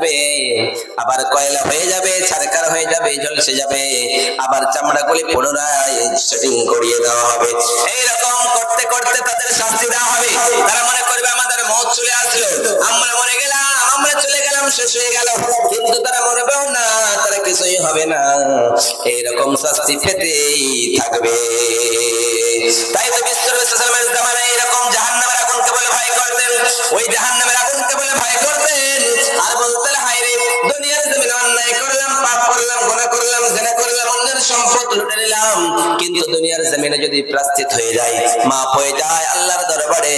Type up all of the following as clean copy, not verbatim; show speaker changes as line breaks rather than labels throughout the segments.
যাবে, আবার কয়লা হয়ে যাবে, ছারকার হয়ে যাবে, ঝলসে যাবে, আবার চামড়াগুলি পুনরায় সেটিং করিয়ে দেওয়া হবে। এইরকম করতে করতে তাদের শাস্তি দেওয়া হবে। তারা মনে করবে আমাদের মওত চলে আসলো, আমরা মরে গেলাম, আমরা চলে গেলাম, শেষ হয়ে গেল। কিন্তু তারা মরবেও না, তারা কিছুই হবে না, এইরকম শাস্তি পেতেই থাকবে। তাই তো বিশ্বনবী জামানায় এরকম জাহান্নামের আগুনকে বলে ভয় করতেন, ওই জাহান্নামের আগুনকে বলে ভয় করতেন আর বলতেন, হায় রে, দুনিয়ার জমিনে অন্যায় করলাম, পাপ করলাম, গুনাহ করলাম, জিনা করলাম, অন্যের সম্পদ লুটে নিলাম, কিন্তু দুনিয়ার জমিনে যদি প্রায়শ্চিত হয়ে যায়, মাফ হয়ে যায় আল্লাহর দরবারে,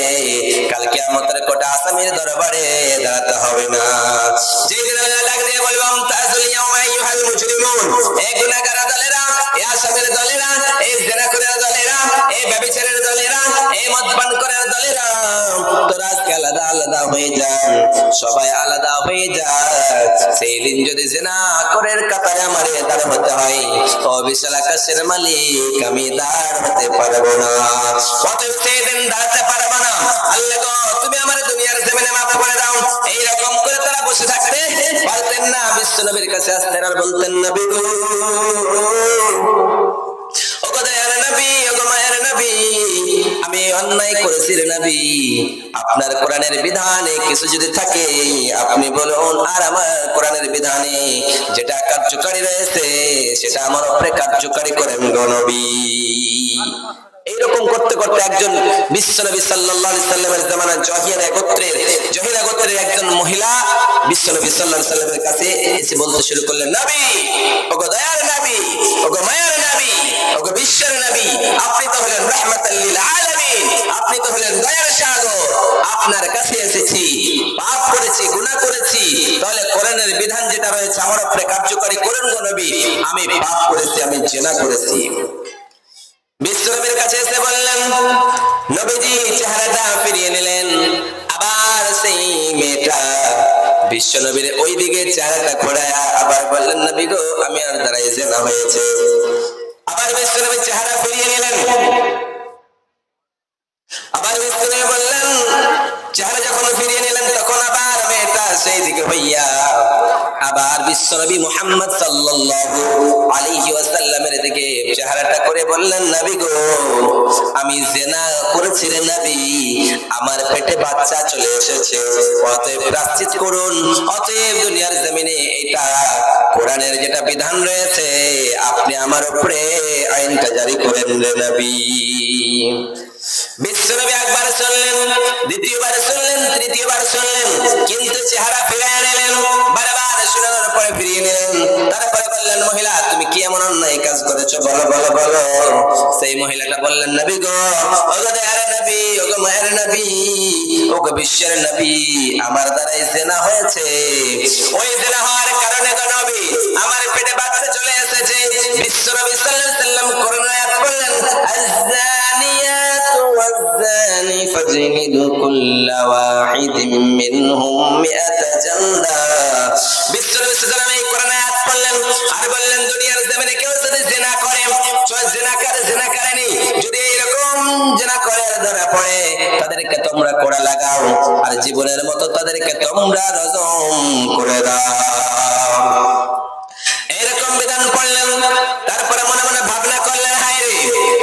কাল কিয়ামতের কোটা আসামির দরবারে দাঁড়াতে হবে না। যেদিন আল্লাহ ডাক দিয়ে বলবে, তাজুল ইয়াউমা আইয়ুহাল মুজরিমুন, এই গুনাহগার দলেরা, এই আসামির দলেরা, এই জিনাখোরের দলেরা, এই ব্যভিচারের দলেরা, এই মদপান করার দলেরা, তোরা আজকে আলাদা আলাদা হয়ে যান, সবাই আলাদা হয়ে যায়। সেই দিন যদি জিনা করে কাতারে আমারে দাঁড় হতে হয়, ও বিশাল আকাশের মালিক, আমি দাঁড় হতে পারবো না। অতএব সেই দিন দাঁড়াতে পারবো না, আল্লাহ গো তুমি আমার দুনিয়ার জমিনে মাফ করে দাও। এইরকম করে তারা বসে থাকতে পারতেন না, বিশ্ব নবীর কাছে আসতেন আর বলতেন, নবী গো, ওগো দয়ার নবী, ওগো মায়ের নবী, আমি অন্যায় করেছি রে নবী, আপনার কোরআনের বিধানে কিছু যদি থাকে আপনি বলুন, আর আমার কোরআনের বিধানে যেটা কার্যকারী রয়েছে সেটা আমার উপরে কার্যকারী করেন গো নবী। এইরকম করতে করতে একজন বিশ্বনবী সাল্লাল্লাহু আলাইহি সাল্লামের জামানায় জহিরা গোত্রের একজন মহিলা বিশ্বনবী সাল্লাল্লাহু আলাইহি সাল্লামের কাছে এসে বলতে শুরু করলেন, নবী, ওগো দয়ার নবী, ওগো মায়ার নবী, ওগো বিশ্বের নবী, আপনি তো হলেন রাহমাতাল লিল আলামিন, আপনি তো হলেন দয়ার সাগর, আপনার কাছে এসেছি, পাপ করেছি, গুনাহ করেছি, তাহলে কোরআনের বিধান যেটা রয়েছে আমার উপরে কার্যকরী করেন গো নবী, আমি পাপ করেছি, আমি জিনা করেছি। বিশ্বনবীর কাছে এসে বললেন, নবীজি চেহারাটা ফিরিয়ে নিলেন, আবার সেই মেয়েটা বিশ্বনবীর ওই দিকে চেহারাটা ঘোরায় আবার বললেন, নবী গো, আমি আর দ্বারাই জিনা হয়েছে। আবার বিশ্বনবী চেহারা ফিরিয়ে নিলেন, আবার বিশ্বনবী বললেন, চেহারা যখন ফিরিয়ে নিলেন তখন আবার মেয়েটা সেই দিকে হইয়া আবার বিশ্বনবী মুহাম্মদ সাল্লাল্লাহু আলাইহি ওয়াসাল্লামের দিকে চেহারাটা করে বললেন, নবী গো, আমি জিনা করেছি রে নবী, আমার পেটে বাচ্চা চলে এসেছে, অতএব প্রায়শ্চিত করুন, অতএব দুনিয়ার জমিনে এটা কোরআনের যেটা বিধান রয়েছে আপনি আমার উপরে আইনটা জারি করেন রে নবী। বিশ্বনবী একবার শুনলেন, দ্বিতীয়বার শুনলেন, তৃতীয়বার শুনলেন, কিন্তু চেহারা ফিরিয়ে নিলেন, বারবার শোনার পরে ফিরিয়ে নিলেন। তারপরে বললেন, মহিলা, তুমি কি এমন অন্যায় কাজ করেছো, বলো বলো বলো। সেই মহিলাটা বললেন, নবী গো, ওগো দয়ার নবী, ওগো মায়ের নবী, ওগো বিশ্বের নবী, আমার দ্বারাই জিনা হয়েছে, ওই জিনা হওয়ার কারণে গো নবী আমার পেটে বাচ্চা চলে এসেছে। বিশ্বনবী সাল্লাল্লাহু আলাইহি ওয়াসাল্লাম কোরআন আয়াত বললেন, আয-যানিয়াতু ওয়ায-যানি ফাজলিদু কুল্লা ওয়াহিদিন মিনহুম মিআতা জালদা। বিশ্বনবী সাল্লাল্লাহু আলাইহি ওয়াসাল্লাম এই কোরআন আয়াত বললেন আর বললেন, দুনিয়ার জমিনে কেউ যদি জিনা করে, জিনাকারী যদি এরকম জিনা করে ধরা পড়ে, তাদেরকে তোমরা কোড়া লাগাও আর জীবনের মতো তাদেরকে তোমরা রজম করে দাও। এরকম বিধান পড়লেন। তারপরে মনে মনে ভাবনা করলেন, হায় রে,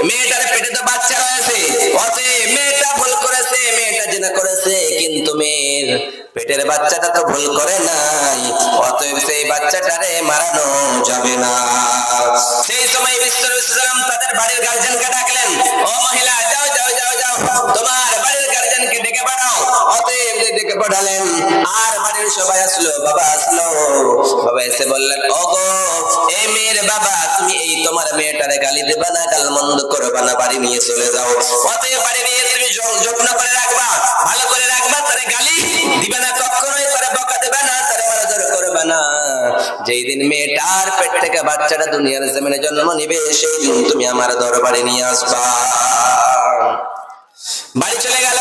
মেয়েটার পেটে তো বাচ্চা রয়েছে, অতএব মেয়েটা ভুল করেছে, মেয়েটা জিনা করেছে, কিন্তু মেয়ের পেটের বাচ্চাটা তো ভুল করে নাই, অতএব সেই বাচ্চাটারে মারানো যাবে না। সেই সময় বিশ্বনবী সাল্লাল্লাহু আলাইহি ওয়াসাল্লাম তাদের বাড়ির গার্জিয়ানকে ডাকলেন, ও মহিলা, যাও যাও যাও যাও, তোমার বাড়ির গার্জিয়ানকে ডেকে পাঠাও। অতএব ডেকে পাঠালেন, আর বাড়ির সবাই আসলো, বাবা আসলো। বাবা এসে বললেন, ওগো, এই মেয়ের বাবা, তুমি এই তোমার মেয়েটারে গালি দেবা না, গালমন্দ করবা না, বাড়ি নিয়ে চলে যাও। অতএব বাড়ি নিয়ে তুমি যত্ন করে রাখবা, ভালো করে রাখবা, তারে গালি দিবে না, কখনোই তারে বকা দেবে না, তারে মারধর করবে না। যেই দিন মেয়েটার পেট থেকে বাচ্চাটা দুনিয়ার জমিনে জন্ম নিবে, সেই দিন তুমি আমার দরবারে নিয়ে আসবা। বাড়ি চলে গেল।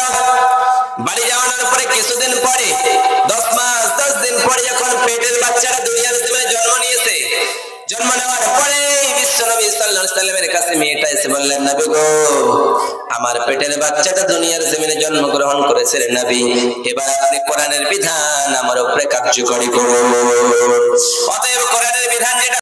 বাড়ি যাওয়ার পরে কিছুদিন পরে, 10 মাস 10 দিন পরে যখন পেটের বাচ্চাটা দুনিয়ার জমিনে জন্ম নিয়েছে, জন্ম নেওয়ার পরে বিশ্বনবী সাল্লাল্লাহু আলাইহি ওয়াসাল্লামের কাছে মেয়েটা এসে বললেন, নবী গো, আমার পেটের বাচ্চাটা দুনিয়ার জমিনে জন্মগ্রহণ করেছে রে নবী, এবার আপনি কোরআনের বিধান আমার উপরে কার্যকরী করুন।